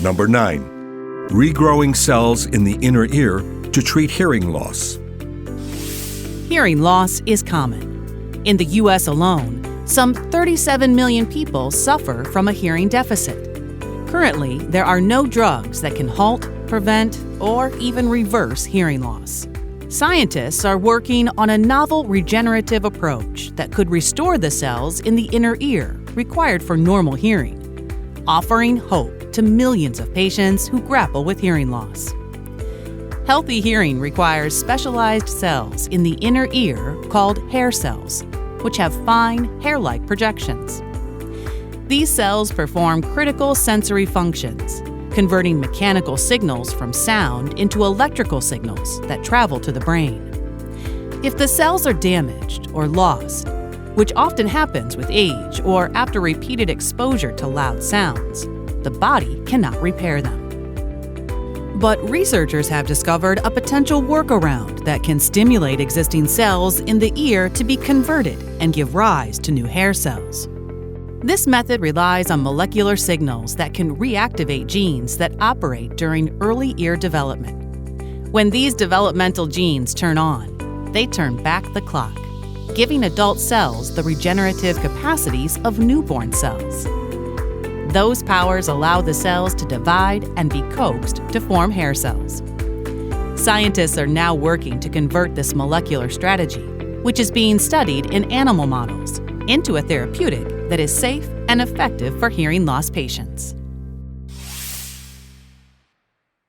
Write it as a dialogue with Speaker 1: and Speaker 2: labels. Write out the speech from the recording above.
Speaker 1: Number 9. Regrowing cells in the inner ear to treat hearing loss.
Speaker 2: Hearing loss is common. In the U.S. alone, some 37 million people suffer from a hearing deficit. Currently, there are no drugs that can halt, prevent, or even reverse hearing loss. Scientists are working on a novel regenerative approach that could restore the cells in the inner ear required for normal hearing, offering hope to millions of patients who grapple with hearing loss. Healthy hearing requires specialized cells in the inner ear called hair cells, which have fine, hair-like projections. These cells perform critical sensory functions, converting mechanical signals from sound into electrical signals that travel to the brain. If the cells are damaged or lost, which often happens with age or after repeated exposure to loud sounds, the body cannot repair them. But researchers have discovered a potential workaround that can stimulate existing cells in the ear to be converted and give rise to new hair cells. This method relies on molecular signals that can reactivate genes that operate during early ear development. When these developmental genes turn on, they turn back the clock, giving adult cells the regenerative capacities of newborn cells. Those powers allow the cells to divide and be coaxed to form hair cells. Scientists are now working to convert this molecular strategy, which is being studied in animal models, into a therapeutic that is safe and effective for hearing loss patients.